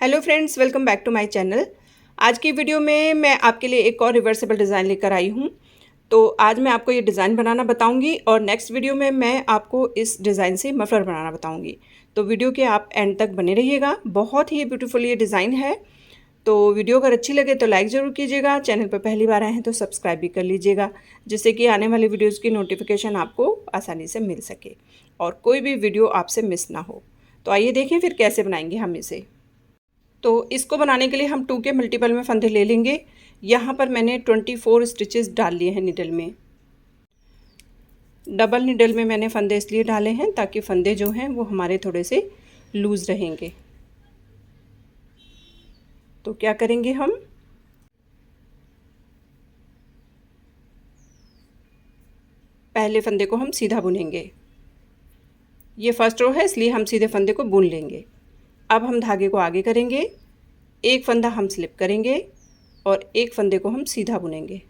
Hello friends, welcome back to my channel. आज की video में मैं आपके लिए एक और रिवर्सिबल डिज़ाइन लेकर आई हूँ। तो आज मैं आपको ये डिज़ाइन बनाना बताऊँगी और नेक्स्ट वीडियो में मैं आपको इस डिज़ाइन से मफलर बनाना बताऊँगी। तो वीडियो के आप एंड तक बने रहिएगा। बहुत ही ब्यूटीफुल ये डिज़ाइन है। तो वीडियो अगर अच्छी लगे तो लाइक ज़रूर कीजिएगा। चैनल पर पहली बार आए हैं तो सब्सक्राइब भी कर लीजिएगा, जिससे कि आने वाली वीडियोज़ की नोटिफिकेशन आपको आसानी से मिल सके और कोई भी वीडियो आपसे मिस ना हो। तो आइए देखें फिर कैसे बनाएंगे हम इसे। तो इसको बनाने के लिए हम 2 के मल्टीपल में फंदे ले लेंगे। यहाँ पर मैंने 24 स्टिचेस डाल लिए हैं निडल में। डबल निडल में मैंने फंदे इसलिए डाले हैं ताकि फंदे जो हैं वो हमारे थोड़े से लूज़ रहेंगे। तो क्या करेंगे हम, पहले फंदे को हम सीधा बुनेंगे। ये फर्स्ट रो है इसलिए हम सीधे फंदे को बुन लेंगे। अब हम धागे को आगे करेंगे, एक फंदा हम स्लिप करेंगे और एक फंदे को हम सीधा बुनेंगे।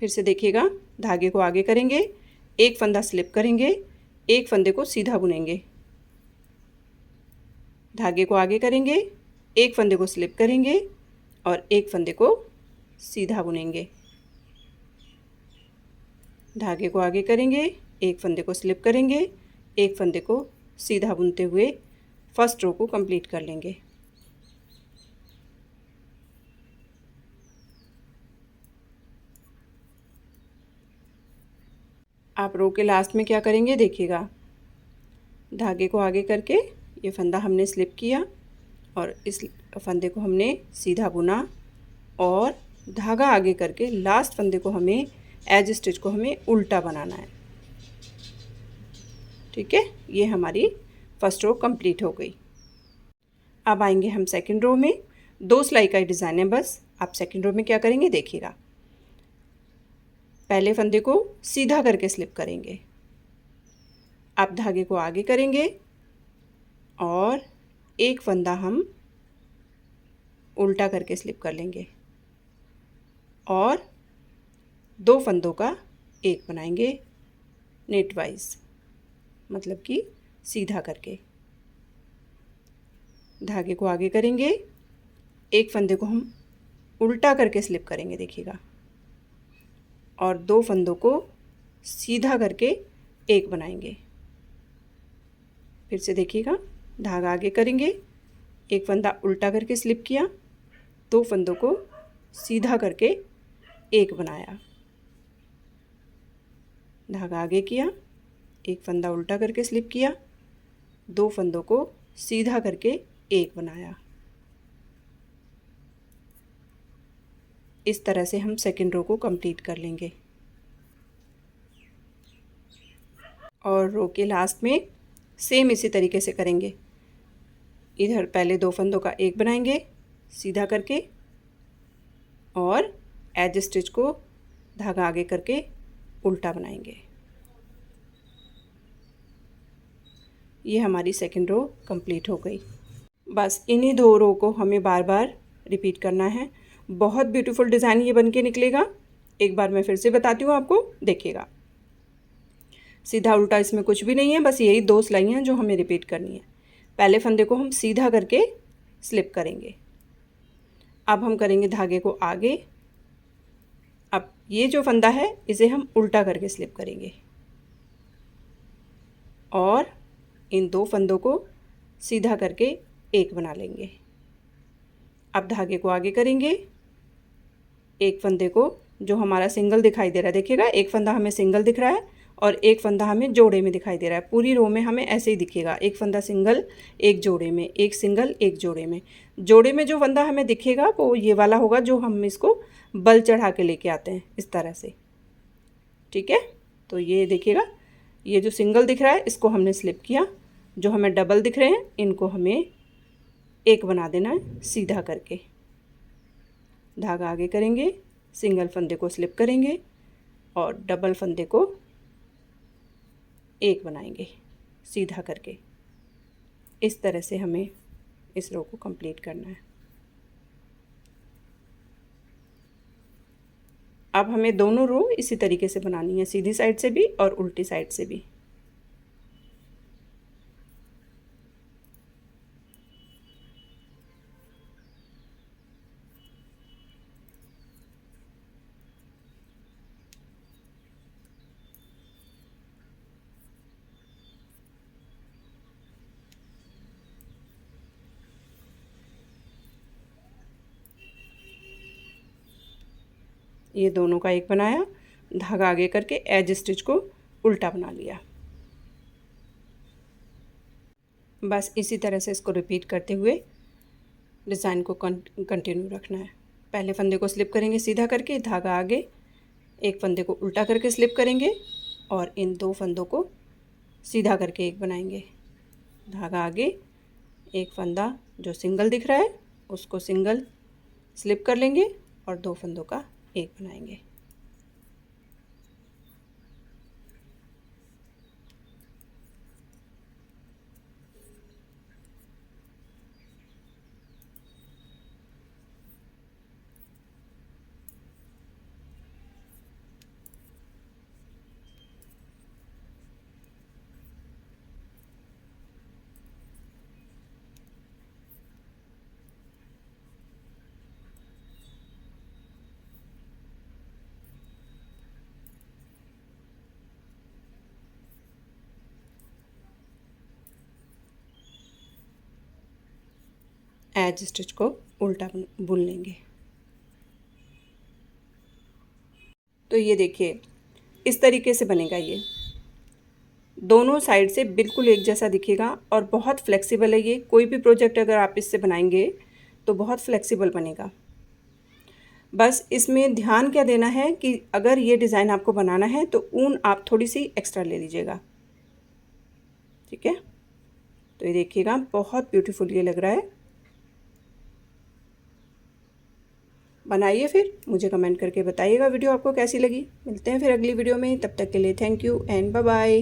फिर से देखिएगा, धागे को आगे करेंगे, एक फंदा स्लिप करेंगे, एक फंदे को सीधा बुनेंगे। धागे को आगे करेंगे, एक फंदे को स्लिप करेंगे और एक फंदे को सीधा बुनेंगे। धागे को आगे करेंगे, एक फंदे को स्लिप करेंगे, एक फंदे को सीधा बुनते हुए फर्स्ट रो को कंप्लीट कर लेंगे। आप रो के लास्ट में क्या करेंगे देखिएगा, धागे को आगे करके ये फंदा हमने स्लिप किया और इस फंदे को हमने सीधा बुना और धागा आगे करके लास्ट फंदे को हमें एज स्टिच को हमें उल्टा बनाना है। ठीक है, ये हमारी फर्स्ट रो कंप्लीट हो गई। अब आएंगे हम सेकंड रो में। 2 सिलाई का डिज़ाइन है बस। आप सेकंड रो में क्या करेंगे देखिएगा, पहले फंदे को सीधा करके स्लिप करेंगे। अब धागे को आगे करेंगे और एक फंदा हम उल्टा करके स्लिप कर लेंगे और 2 फंदों का एक बनाएंगे नेट वाइज, मतलब कि सीधा करके। धागे को आगे करेंगे, एक फंदे को हम उल्टा करके स्लिप करेंगे देखिएगा और 2 फंदों को सीधा करके एक बनाएंगे। फिर से देखिएगा, धागा आगे करेंगे, एक फंदा उल्टा करके स्लिप किया, 2 फंदों को सीधा करके एक बनाया। धागा आगे किया, एक फंदा उल्टा करके स्लिप किया, 2 फंदों को सीधा करके एक बनाया। इस तरह से हम सेकंड रो को कंप्लीट कर लेंगे और रो के लास्ट में सेम इसी तरीके से करेंगे। इधर पहले 2 फंदों का एक बनाएंगे सीधा करके और एज स्टिच को धागा आगे करके उल्टा बनाएंगे। ये हमारी सेकंड रो कंप्लीट हो गई। बस इन्हीं 2 रो को हमें बार बार रिपीट करना है। बहुत ब्यूटीफुल डिज़ाइन ये बन के निकलेगा। एक बार मैं फिर से बताती हूँ आपको, देखिएगा। सीधा उल्टा इसमें कुछ भी नहीं है, बस यही 2 सिलाइयाँ जो हमें रिपीट करनी है। पहले फंदे को हम सीधा करके स्लिप करेंगे। अब हम करेंगे धागे को आगे। अब ये जो फंदा है इसे हम उल्टा करके स्लिप करेंगे और इन 2 फंदों को सीधा करके एक बना लेंगे। अब धागे को आगे करेंगे, एक फंदे को जो हमारा सिंगल दिखाई दे रहा है देखिएगा, एक फंदा हमें सिंगल दिख रहा है और एक फंदा हमें जोड़े में दिखाई दे रहा है। पूरी रो में हमें ऐसे ही दिखेगा, एक फंदा सिंगल, एक जोड़े में, एक सिंगल, एक जोड़े में। जोड़े में जो फंदा हमें दिखेगा वो ये वाला होगा जो हम इसको बल चढ़ा के लेके आते हैं इस तरह से। ठीक है, तो ये देखिएगा, ये जो सिंगल दिख रहा है इसको हमने स्लिप किया, जो हमें डबल दिख रहे हैं इनको हमें एक बना देना है सीधा करके। धागा आगे करेंगे, सिंगल फंदे को स्लिप करेंगे और डबल फंदे को एक बनाएंगे सीधा करके। इस तरह से हमें इस रो को कंप्लीट करना है। अब हमें दोनों रो इसी तरीके से बनानी है, सीधी साइड से भी और उल्टी साइड से भी। ये दोनों का एक बनाया, धागा आगे करके एज स्टिच को उल्टा बना लिया। बस इसी तरह से इसको रिपीट करते हुए डिज़ाइन को कंटिन्यू रखना है। पहले फंदे को स्लिप करेंगे सीधा करके, धागा आगे, एक फंदे को उल्टा करके स्लिप करेंगे और इन 2 फंदों को सीधा करके एक बनाएंगे। धागा आगे, एक फंदा जो सिंगल दिख रहा है उसको सिंगल स्लिप कर लेंगे और 2 फंदों का एक बनाएंगे। एज स्टिच को उल्टा बुन लेंगे। तो ये देखिए इस तरीके से बनेगा। ये दोनों साइड से बिल्कुल एक जैसा दिखेगा और बहुत फ्लेक्सिबल है ये। कोई भी प्रोजेक्ट अगर आप इससे बनाएंगे तो बहुत फ्लेक्सिबल बनेगा। बस इसमें ध्यान क्या देना है कि अगर ये डिज़ाइन आपको बनाना है तो ऊन आप थोड़ी सी एक्स्ट्रा ले लीजिएगा, ठीक है। तो ये देखिएगा बहुत ब्यूटीफुल ये लग रहा है। बनाइए, फिर मुझे कमेंट करके बताइएगा वीडियो आपको कैसी लगी। मिलते हैं फिर अगली वीडियो में, तब तक के लिए thank you and bye bye.